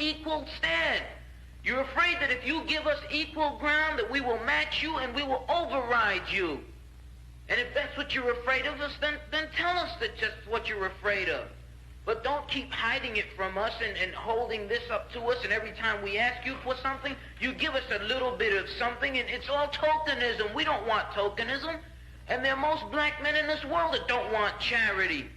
equal stand. You're afraid that if you give us equal ground, that we will match you and we will override you. And if that's what you're afraid of us, then tell us that just what you're afraid of. But don't keep hiding it from us and holding this up to us, and every time we ask you for something, you give us a little bit of something, and it's all tokenism. We don't want tokenism. And there are most black men in this world that don't want charity.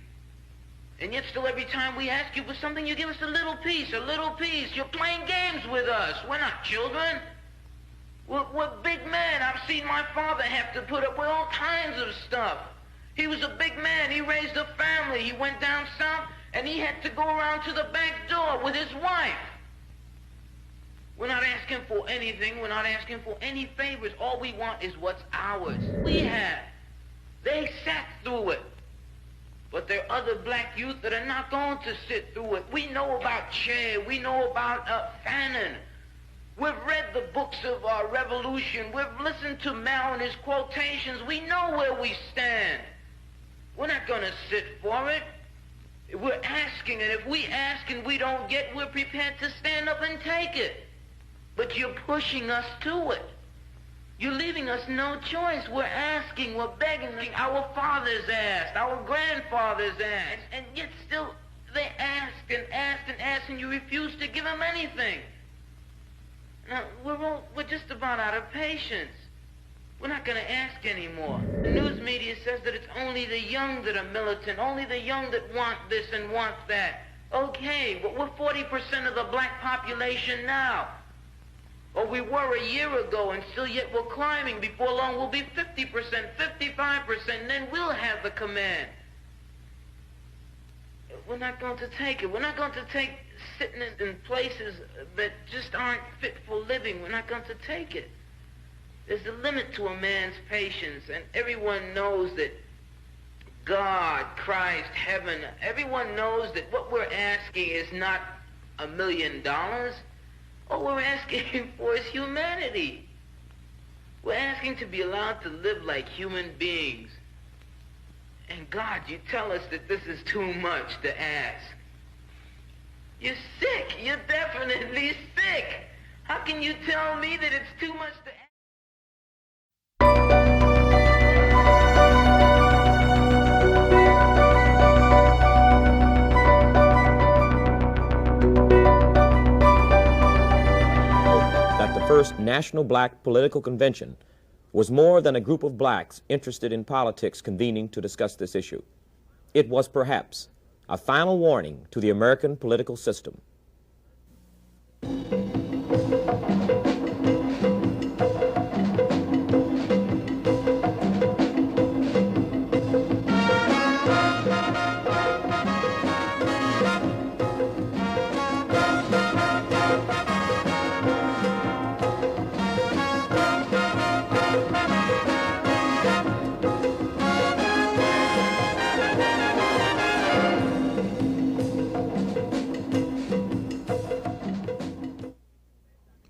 And yet still every time we ask you for something, you give us a little piece, a little piece. You're playing games with us. We're not children. We're big men. I've seen my father have to put up with all kinds of stuff. He was a big man. He raised a family. He went down south, and he had to go around to the back door with his wife. We're not asking for anything. We're not asking for any favors. All we want is what's ours. We have. They sat through it. But there are other black youth that are not going to sit through it. We know about Che. We know about Fanon. We've read the books of our revolution. We've listened to Mao and his quotations. We know where we stand. We're not going to sit for it. We're asking, and if we ask and we don't get, we're prepared to stand up and take it. But you're pushing us to it. You're leaving us no choice. We're asking, we're begging. Our fathers asked, our grandfathers asked, and yet still they asked and asked and asked, and you refuse to give them anything. Now, we're just about out of patience. We're not going to ask anymore. The news media says that it's only the young that are militant, only the young that want this and want that. Okay, but we're 40% of the black population now. Or we were a year ago, and still yet we're climbing. Before long, we'll be 50%, 55%, and then we'll have the command. We're not going to take it. We're not going to take sitting in places that just aren't fit for living. We're not going to take it. There's a limit to a man's patience, and everyone knows that God, Christ, heaven, everyone knows that what we're asking is not $1 million. All we're asking for is humanity. We're asking to be allowed to live like human beings. And God, you tell us that this is too much to ask. You're sick. You're definitely sick. How can you tell me that it's too much to ask? The first National Black Political Convention was more than a group of blacks interested in politics convening to discuss this issue. It was perhaps a final warning to the American political system.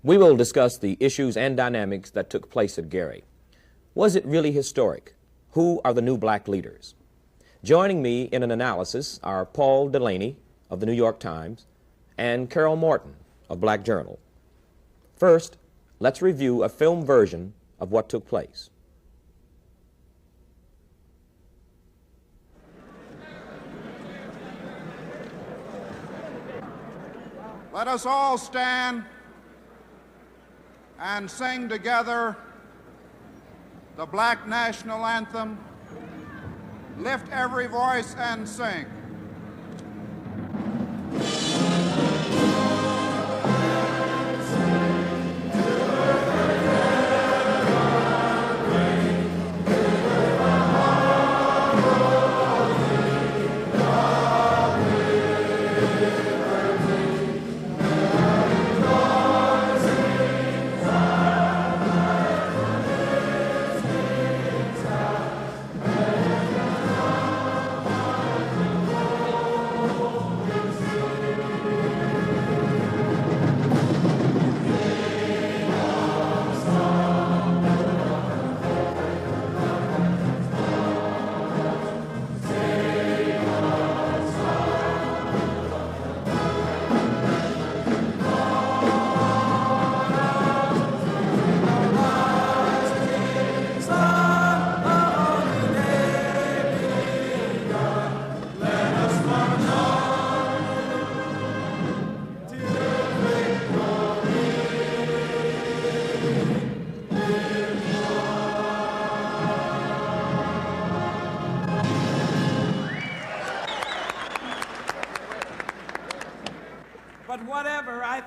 We will discuss the issues and dynamics that took place at Gary. Was it really historic? Who are the new black leaders? Joining me in an analysis are Paul Delaney of the New York Times and Carol Morton of Black Journal. First, let's review a film version of what took place. Let us all stand and sing together the Black National Anthem. Lift every voice and sing.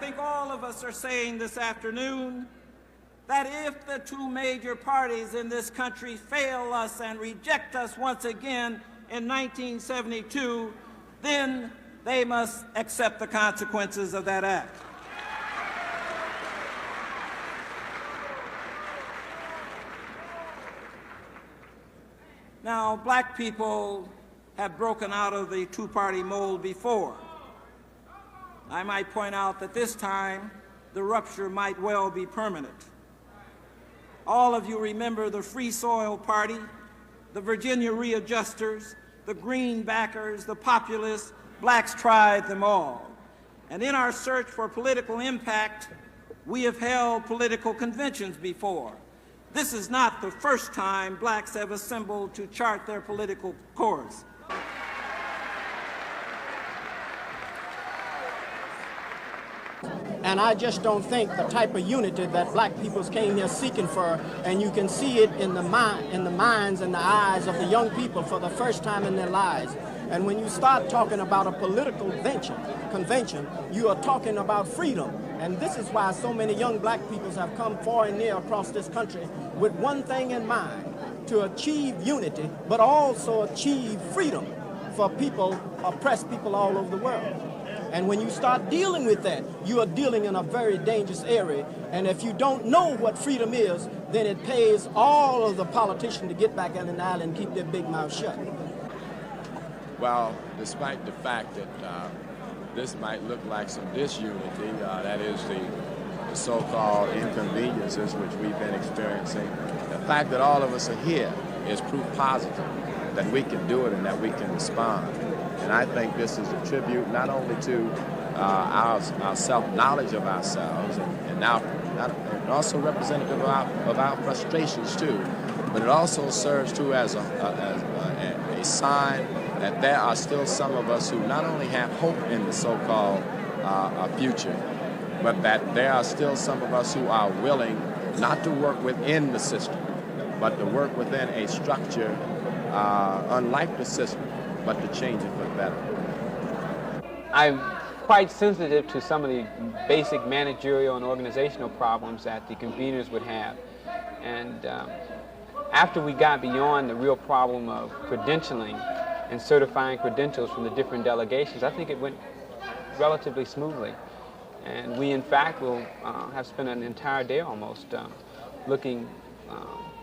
think all of us are saying this afternoon that if the two major parties in this country fail us and reject us once again in 1972, then they must accept the consequences of that act. Now, black people have broken out of the two-party mold before. I might point out that this time, the rupture might well be permanent. All of you remember the Free Soil Party, the Virginia Readjusters, the Greenbackers, the Populists. Blacks tried them all. And in our search for political impact, we have held political conventions before. This is not the first time blacks have assembled to chart their political course. And I just don't think the type of unity that black people came here seeking for, and you can see it in the minds and the eyes of the young people for the first time in their lives. And when you start talking about a political convention, you are talking about freedom. And this is why so many young black people have come far and near across this country with one thing in mind, to achieve unity, but also achieve freedom for people, oppressed people all over the world. And when you start dealing with that, you are dealing in a very dangerous area. And if you don't know what freedom is, then it pays all of the politicians to get back in the aisle and keep their big mouth shut. Well, despite the fact that this might look like some disunity, that is the so-called inconveniences which we've been experiencing, the fact that all of us are here is proof positive that we can do it and that we can respond. And I think this is a tribute not only to our self-knowledge of ourselves and also representative of our frustrations too, but it also serves too as a sign that there are still some of us who not only have hope in the so-called future, but that there are still some of us who are willing not to work within the system, but to work within a structure unlike the system, but to change it for the better. I'm quite sensitive to some of the basic managerial and organizational problems that the conveners would have. And after we got beyond the real problem of credentialing and certifying credentials from the different delegations, I think it went relatively smoothly. And we, in fact, will have spent an entire day almost looking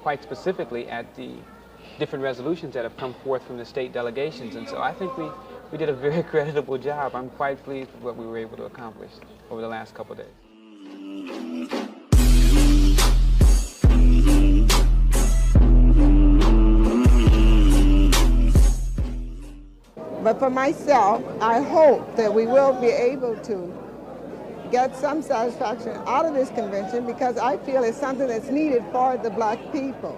quite specifically at the different resolutions that have come forth from the state delegations. And so I think we did a very creditable job. I'm quite pleased with what we were able to accomplish over the last couple of days. But for myself, I hope that we will be able to get some satisfaction out of this convention, because I feel it's something that's needed for the black people.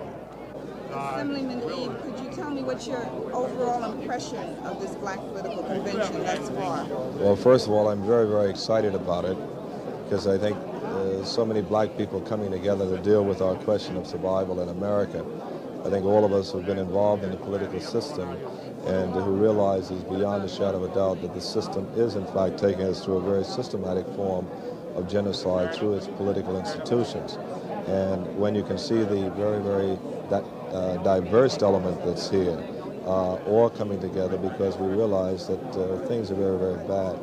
Assemblyman Eve, could you tell me what's your overall impression of this black political convention thus far? Well, first of all, I'm very, very excited about it, because I think so many black people coming together to deal with our question of survival in America. I think all of us who have been involved in the political system and who realizes beyond a shadow of a doubt that the system is in fact taking us through a very systematic form of genocide through its political institutions. And when you can see the very diverse element that's here, all coming together because we realize that things are very, very bad.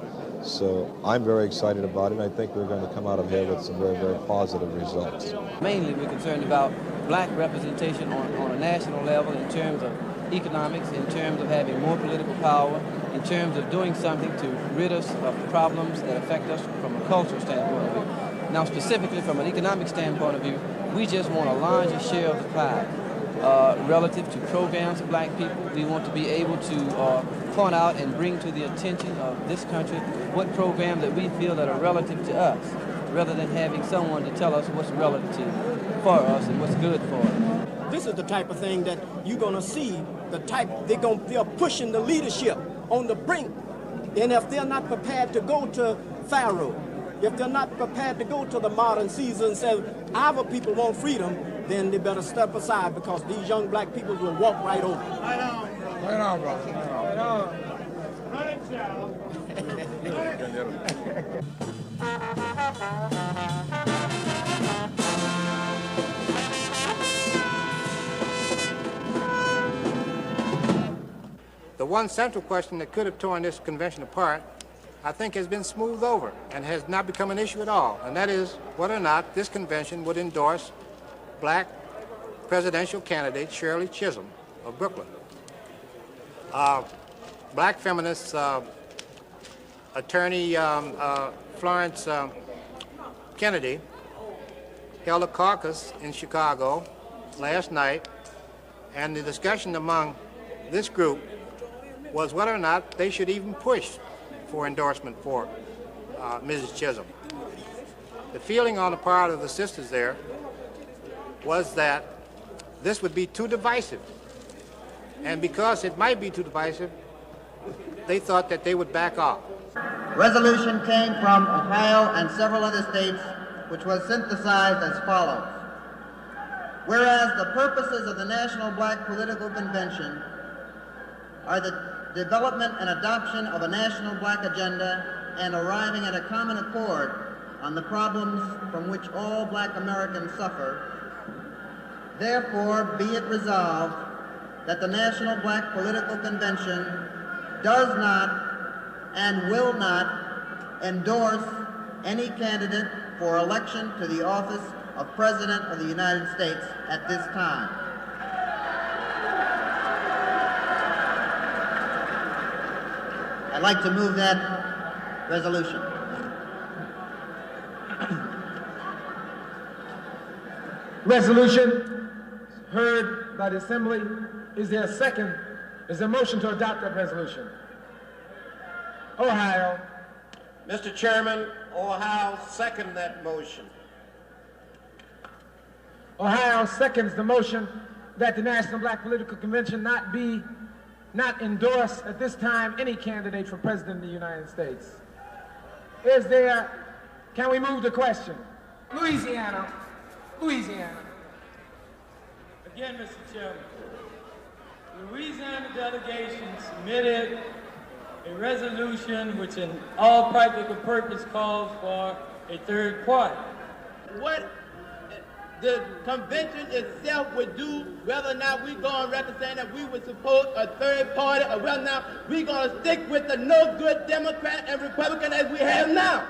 So I'm very excited about it, and I think we're going to come out of here with some very, very positive results. Mainly we're concerned about black representation on a national level in terms of economics, in terms of having more political power, in terms of doing something to rid us of problems that affect us from a cultural standpoint of view. Now, specifically from an economic standpoint of view, we just want a larger share of the pie. Relative to programs of black people, we want to be able to point out and bring to the attention of this country what programs that we feel that are relative to us, rather than having someone to tell us what's relative for us and what's good for us. This is the type of thing that you're going to see, the type they're pushing the leadership on the brink. And if they're not prepared to go to Pharaoh, if they're not prepared to go to the modern Caesar and say, our people want freedom, then they better step aside, because these young black people will walk right over. Right on, bro. Right on, bro. Right on. Run it, child. Run it. The one central question that could have torn this convention apart, I think, has been smoothed over and has not become an issue at all, and that is whether or not this convention would endorse black presidential candidate Shirley Chisholm of Brooklyn. Black feminist attorney Florence Kennedy held a caucus in Chicago last night, and the discussion among this group was whether or not they should even push for endorsement for Mrs. Chisholm. The feeling on the part of the sisters there was that this would be too divisive. And because it might be too divisive, they thought that they would back off. Resolution came from Ohio and several other states, which was synthesized as follows. Whereas the purposes of the National Black Political Convention are the development and adoption of a national black agenda and arriving at a common accord on the problems from which all black Americans suffer, therefore be it resolved that the National Black Political Convention does not and will not endorse any candidate for election to the office of President of the United States at this time. I'd like to move that resolution. Resolution heard by the Assembly. Is there a second? Is there a motion to adopt that resolution? Ohio. Mr. Chairman, Ohio second that motion. Ohio seconds the motion that the National Black Political Convention not endorse at this time any candidate for President of the United States. Can we move the question? Louisiana. Again, Mr. Chairman, the Louisiana delegation submitted a resolution which in all practical purpose calls for a third party. What the convention itself would do, whether or not we go on record saying that we would support a third party, or whether or not we're going to stick with the no-good Democrat and Republican as we have now.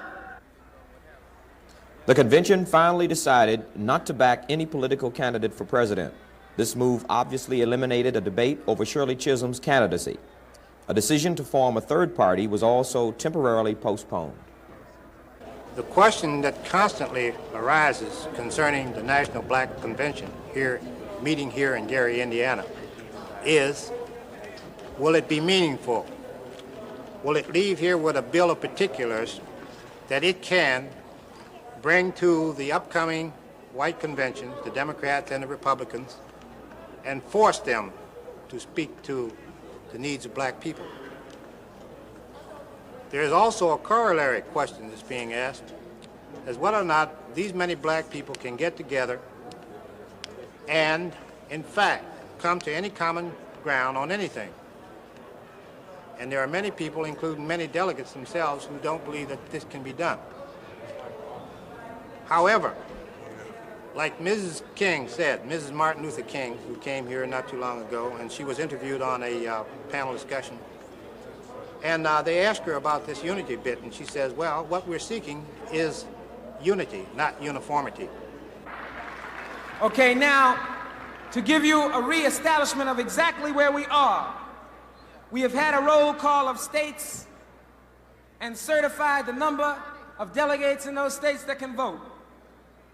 The convention finally decided not to back any political candidate for president. This move obviously eliminated a debate over Shirley Chisholm's candidacy. A decision to form a third party was also temporarily postponed. The question that constantly arises concerning the National Black Convention meeting here in Gary, Indiana, is, will it be meaningful? Will it leave here with a bill of particulars that it can bring to the upcoming white convention, the Democrats and the Republicans, and force them to speak to the needs of black people? There is also a corollary question that's being asked, as whether or not these many black people can get together and, in fact, come to any common ground on anything. And there are many people, including many delegates themselves, who don't believe that this can be done. However, like Mrs. King said, Mrs. Martin Luther King, who came here not too long ago, and she was interviewed on a panel discussion, and they asked her about this unity bit, and she says, well, what we're seeking is unity, not uniformity. Okay, now, to give you a reestablishment of exactly where we are, we have had a roll call of states and certified the number of delegates in those states that can vote.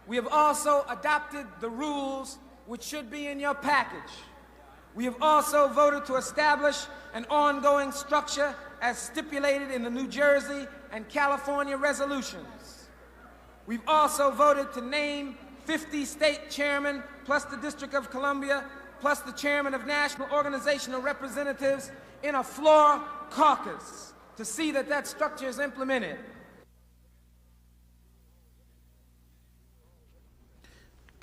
We have also adopted the rules which should be in your package. We have also voted to establish an ongoing structure as stipulated in the New Jersey and California resolutions. We've also voted to name 50 state chairmen, plus the District of Columbia, plus the chairman of National Organizational Representatives in a floor caucus to see that that structure is implemented.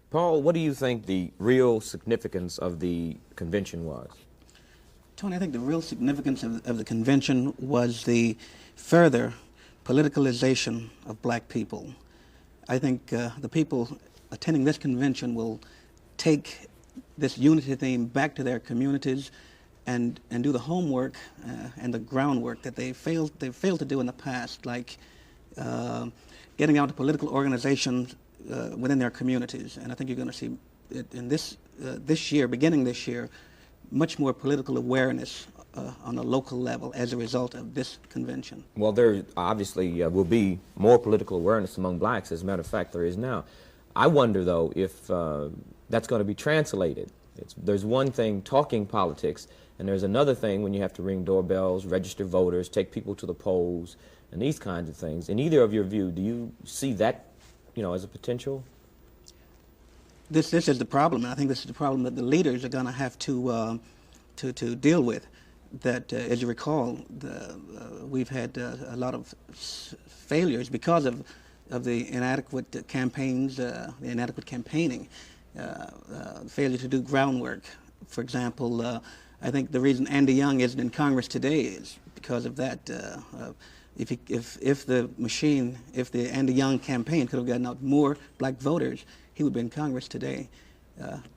Paul, what do you think the real significance of the convention was? Tony, I think the real significance of the convention was the further politicalization of black people. I think the people attending this convention will take this unity theme back to their communities and do the homework and the groundwork that they failed to do in the past, like getting out to political organizations within their communities. And I think you're going to see it in this year, beginning this year, much more political awareness on a local level as a result of this convention. Well, there obviously will be more political awareness among blacks. As a matter of fact, there is now. I wonder, though, if that's going to be translated. There's one thing talking politics, and there's another thing when you have to ring doorbells, register voters, take people to the polls, and these kinds of things. In either of your view, do you see that, as a potential? This is the problem. I think this is the problem that the leaders are going to have to deal with. That, as you recall, we've had a lot of failures because of the inadequate campaigns, the inadequate campaigning, failure to do groundwork. For example, I think the reason Andy Young isn't in Congress today is because of that. If the Andy Young campaign could have gotten out more black voters, he would be in Congress today.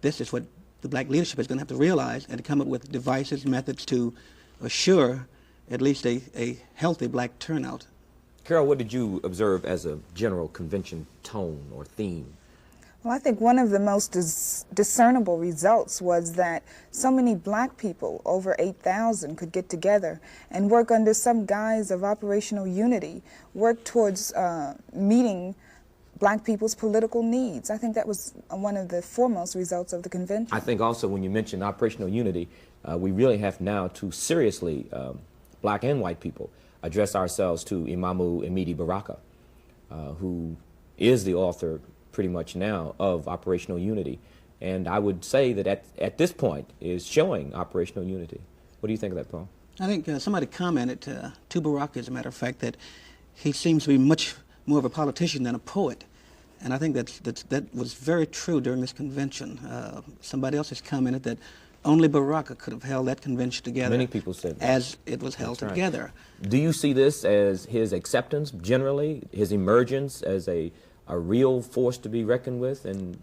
This is what the black leadership is going to have to realize and to come up with devices, methods to assure at least a healthy black turnout. Carol, what did you observe as a general convention tone or theme? Well, I think one of the most discernible results was that so many black people, over 8,000, could get together and work under some guise of operational unity, work towards meeting black people's political needs. I think that was one of the foremost results of the convention. I think also when you mention operational unity, we really have now to seriously, black and white people, address ourselves to Imamu Baraka, who is the author pretty much now of operational unity. And I would say that at this point is showing operational unity. What do you think of that, Paul? I think somebody commented to Baraka, as a matter of fact, that he seems to be much more of a politician than a poet. And I think that was very true during this convention. Somebody else has commented that only Baraka could have held that convention together. Many people said that. As it was held together. Do you see this as his acceptance generally, his emergence as a real force to be reckoned with in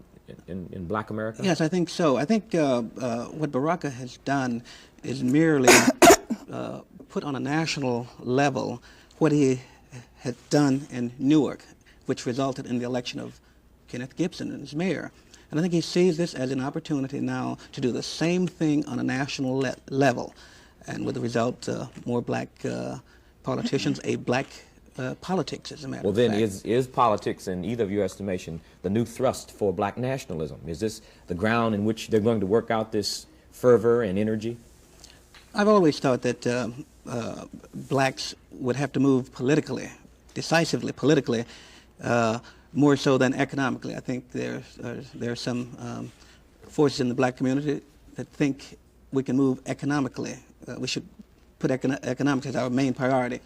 black America? Yes, I think so. I think what Baraka has done is merely put on a national level what he had done in Newark, which resulted in the election of Kenneth Gibson as mayor. And I think he sees this as an opportunity now to do the same thing on a national level, and with the result, more black politicians, a black politics, as a matter of fact. Well, then, is politics, in either of your estimation, the new thrust for black nationalism? Is this the ground in which they're going to work out this fervor and energy? I've always thought that blacks would have to move politically, decisively politically, more so than economically. I think there are some forces in the black community that think we can move economically. We should put economics as our main priority.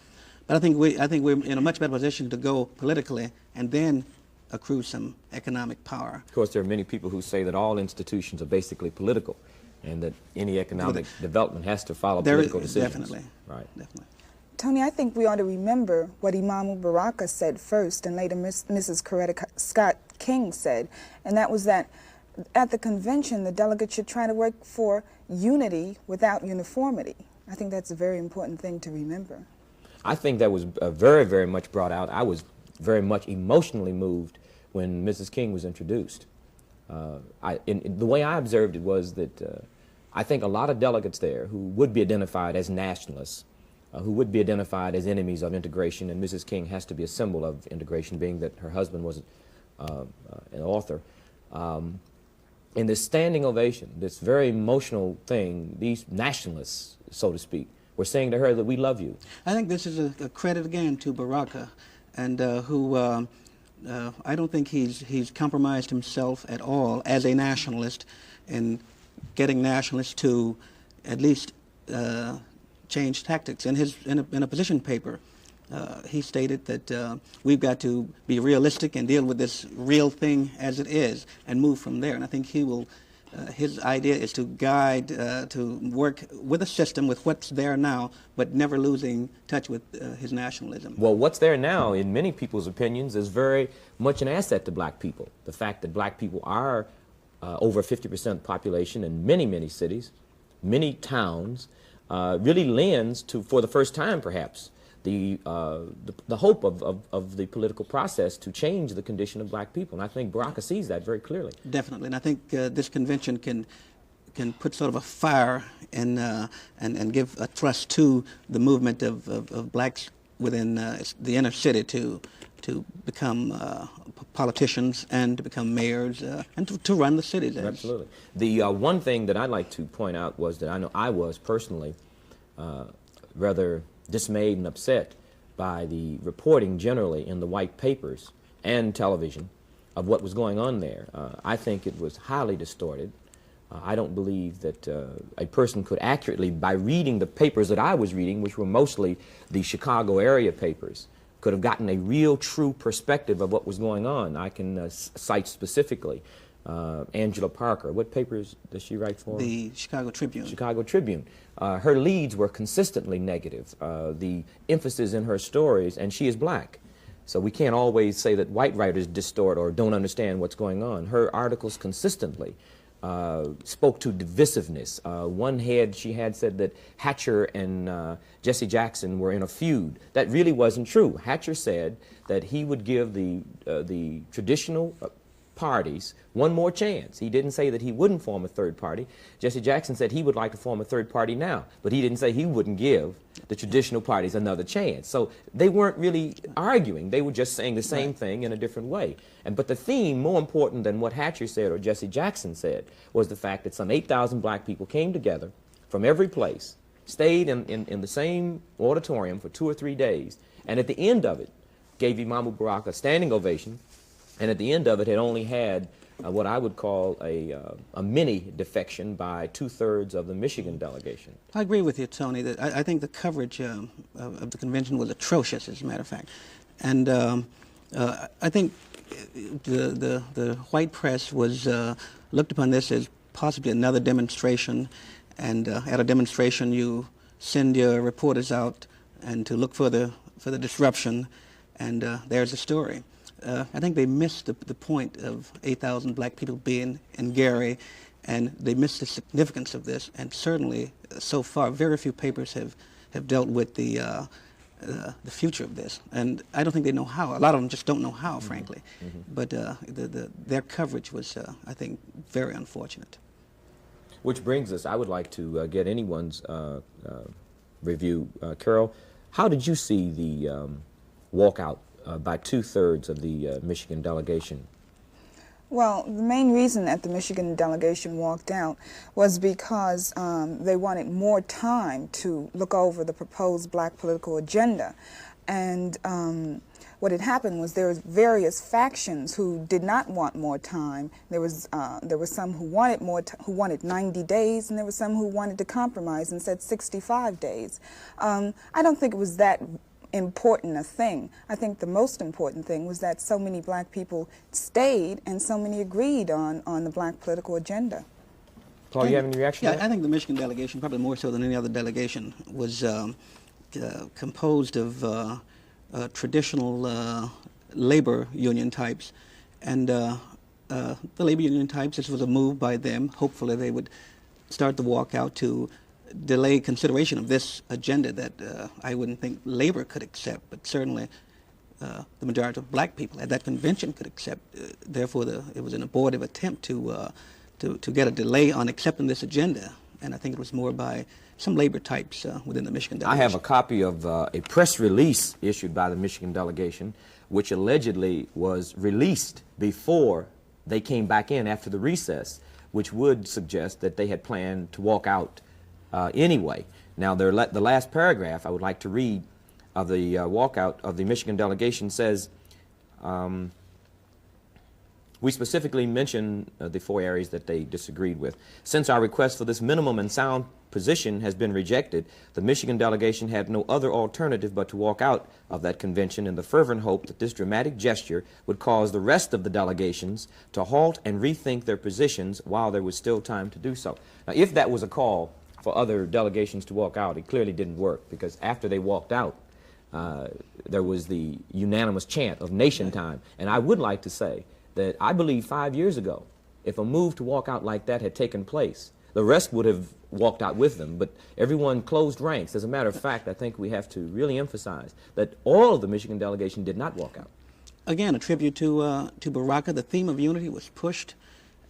But I think we're in a much better position to go politically and then accrue some economic power. Of course, there are many people who say that all institutions are basically political, and that any economic development has to follow political decisions. Definitely. Right. Definitely. Tony, I think we ought to remember what Imamu Baraka said first, and later Mrs. Coretta Scott King said, and that was that at the convention, the delegates should try to work for unity without uniformity. I think that's a very important thing to remember. I think that was very, very much brought out. I was very much emotionally moved when Mrs. King was introduced. The way I observed it was that I think a lot of delegates there who would be identified as nationalists, who would be identified as enemies of integration, and Mrs. King has to be a symbol of integration, being that her husband was an author. In this standing ovation, this very emotional thing, these nationalists, so to speak, were saying to her that we love you. I think this is a credit again to Baraka, and who I don't think he's compromised himself at all as a nationalist in getting nationalists to at least change tactics. In a position paper, he stated that we've got to be realistic and deal with this real thing as it is and move from there. And I think he will his idea is to guide, to work with a system, with what's there now, but never losing touch with his nationalism. Well, what's there now, in many people's opinions, is very much an asset to black people. The fact that black people are over 50% population in many, many cities, many towns, really lends to, for the first time perhaps, the hope of the political process to change the condition of black people. And I think Baraka sees that very clearly. Definitely, and I think this convention can put sort of a fire in, and give a thrust to the movement of blacks within the inner city to become politicians and to become mayors and to run the cities. Absolutely. The one thing that I'd like to point out was that I know I was personally rather dismayed and upset by the reporting generally in the white papers and television of what was going on there. I think it was highly distorted. I don't believe that a person could accurately, by reading the papers that I was reading, which were mostly the Chicago area papers, could have gotten a real true perspective of what was going on. I can cite specifically Angela Parker. What papers does she write for? The Chicago Tribune. Chicago Tribune. Her leads were consistently negative. The emphasis in her stories, and she is black, so we can't always say that white writers distort or don't understand what's going on. Her articles consistently spoke to divisiveness. One head she had said that Hatcher and Jesse Jackson were in a feud. That really wasn't true. Hatcher said that he would give the traditional parties one more chance. He didn't say that he wouldn't form a third party. Jesse Jackson said he would like to form a third party now, but he didn't say he wouldn't give the traditional parties another chance. So they weren't really arguing. They were just saying the same thing in a different way. But the theme, more important than what Hatcher said or Jesse Jackson said, was the fact that some 8,000 black people came together from every place, stayed in the same auditorium for 2 or 3 days, and at the end of it gave Imamu Baraka a standing ovation, and at the end of it had only had what I would call a mini defection by 2/3 of the Michigan delegation. I agree with you, Tony, that I think the coverage of the convention was atrocious, as a matter of fact. And I think the white press was looked upon this as possibly another demonstration, and at a demonstration you send your reporters out and to look for the disruption, and there's the story. I think they missed the point of 8,000 black people being in Gary, and they missed the significance of this. And certainly, so far, very few papers have dealt with the future of this. And I don't think they know how. A lot of them just don't know how, frankly. But their coverage was, I think, very unfortunate. Which brings us, I would like to get anyone's review. Carol, how did you see the walkout by 2/3 of the Michigan delegation? Well, the main reason that the Michigan delegation walked out was because they wanted more time to look over the proposed black political agenda. And what had happened was there were various factions who did not want more time. There were some who wanted who wanted 90 days, and there were some who wanted to compromise and said 65 days. I don't think it was that important a thing. I think the most important thing was that so many black people stayed and so many agreed on the black political agenda. Paul, you have any reaction? Yeah, I think the Michigan delegation, probably more so than any other delegation, was composed of traditional labor union types. And the labor union types, this was a move by them. Hopefully they would start the walkout to delay consideration of this agenda that I wouldn't think labor could accept, but certainly the majority of black people at that convention could accept. Therefore, it was an abortive attempt to get a delay on accepting this agenda, and I think it was more by some labor types within the Michigan delegation. I have a copy of a press release issued by the Michigan delegation, which allegedly was released before they came back in after the recess, which would suggest that they had planned to walk out anyway. Now, the last paragraph I would like to read of the walkout of the Michigan delegation says, we specifically mention the 4 areas that they disagreed with. Since our request for this minimum and sound position has been rejected, the Michigan delegation had no other alternative but to walk out of that convention in the fervent hope that this dramatic gesture would cause the rest of the delegations to halt and rethink their positions while there was still time to do so. Now, if that was a call for other delegations to walk out, it clearly didn't work, because after they walked out, there was the unanimous chant of nation time. And I would like to say that I believe 5 years ago, if a move to walk out like that had taken place, the rest would have walked out with them, but everyone closed ranks. As a matter of fact, I think we have to really emphasize that all of the Michigan delegation did not walk out. Again, a tribute to Baraka. The theme of unity was pushed,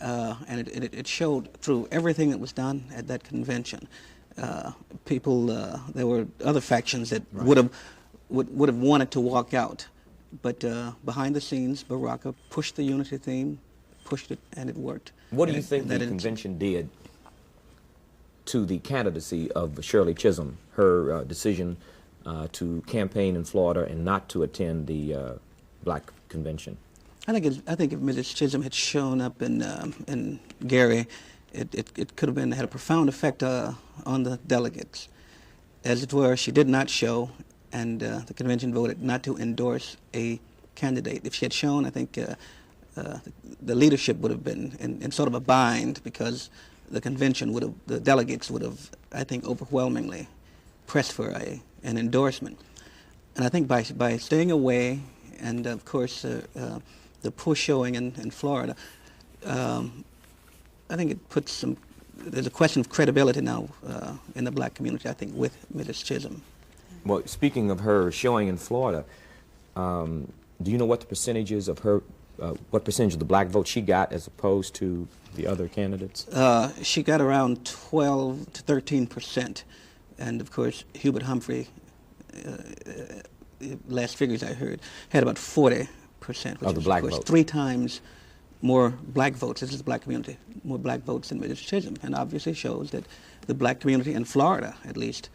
and it showed through everything that was done at that convention. There were other factions that would have wanted to walk out, but behind the scenes, Baraka pushed the unity theme, pushed it, and it worked. What do you think the convention did to the candidacy of Shirley Chisholm, her decision to campaign in Florida and not to attend the black convention? I think if Mrs. Chisholm had shown up in Gary, it could have had a profound effect on the delegates. As it were, she did not show, and the convention voted not to endorse a candidate. If she had shown, I think the leadership would have been in sort of a bind, because the convention would have, the delegates would have, I think, overwhelmingly pressed for an endorsement. And I think by staying away, and of course the poor showing in Florida, I think it puts there's a question of credibility now in the black community, I think, with Mrs. Chisholm. Well, speaking of her showing in Florida, do you know what the percentages of her, what percentage of the black vote she got as opposed to the other candidates? She got around 12 to 13%, and of course Hubert Humphrey, last figures I heard, had about 40%, which of the is black of course vote. 3 times more black votes. This is the black community, more black votes than Mrs. Chisholm, and obviously shows that the black community in Florida, at least,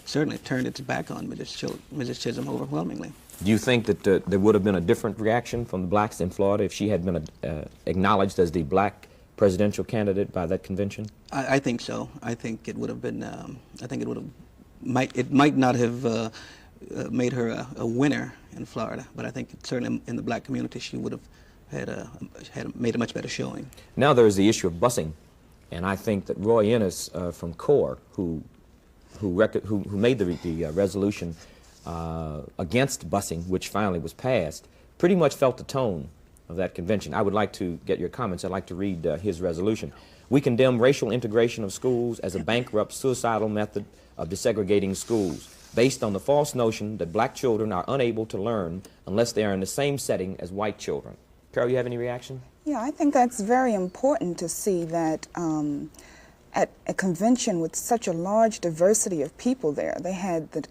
certainly turned its back on Mrs. Chisholm overwhelmingly. Do you think that there would have been a different reaction from the blacks in Florida if she had been acknowledged as the black presidential candidate by that convention? I think so. I think it would have been. I think it might not have made her a winner in Florida, but I think certainly in the black community she would have made a much better showing. Now there is the issue of busing, and I think that Roy Ennis from CORE, who made the resolution against busing, which finally was passed, pretty much felt the tone of that convention. I would like to get your comments. I'd like to read his resolution. We condemn racial integration of schools as a bankrupt, suicidal method of desegregating schools, based on the false notion that black children are unable to learn unless they are in the same setting as white children. Carol, you have any reaction? Yeah, I think that's very important to see that at a convention with such a large diversity of people there. They had the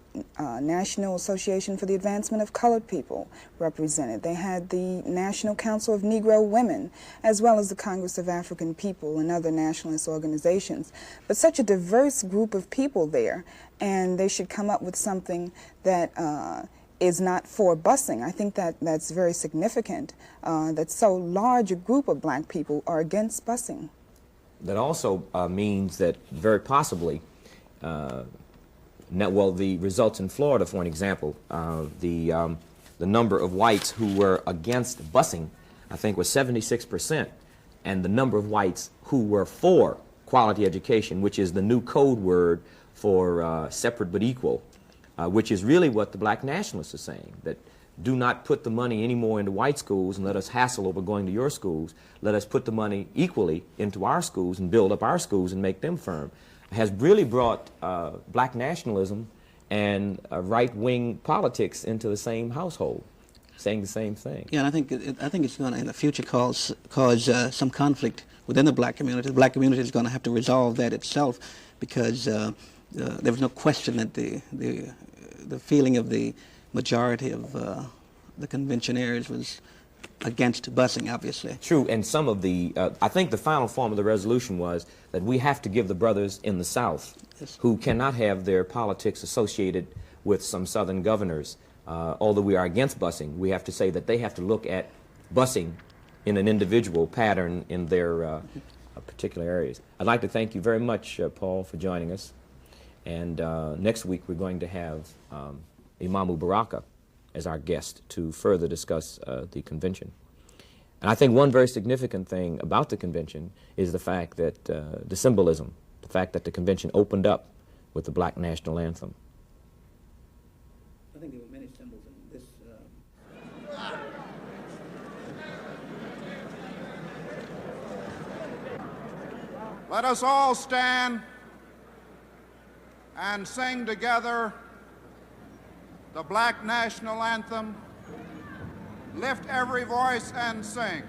National Association for the Advancement of Colored People represented. They had the National Council of Negro Women, as well as the Congress of African People and other nationalist organizations. But such a diverse group of people there, and they should come up with something that is not for busing. I think that's very significant, that so large a group of black people are against busing. That also means that very possibly, the results in Florida, for an example, the number of whites who were against busing, I think, was 76%, and the number of whites who were for quality education, which is the new code word for separate but equal, which is really what the black nationalists are saying, that do not put the money anymore into white schools and let us hassle over going to your schools. Let us put the money equally into our schools and build up our schools and make them firm. Has really brought black nationalism and right-wing politics into the same household, saying the same thing. Yeah, and I think it's going to, in the future, cause some conflict within the black community. The black community is going to have to resolve that itself, because there was no question that the feeling of the majority of the conventionaires was against busing, obviously. True, and some of the, I think the final form of the resolution was that we have to give the brothers in the South, yes, who cannot have their politics associated with some Southern governors, although we are against busing, we have to say that they have to look at busing in an individual pattern in their particular areas. I'd like to thank you very much, Paul, for joining us. And next week we're going to have Imamu Baraka as our guest to further discuss the convention. And I think one very significant thing about the convention is the fact that the symbolism, the fact that the convention opened up with the Black National Anthem. I think there were many symbols in this. Let us all stand and sing together the Black National Anthem. Lift every voice and sing.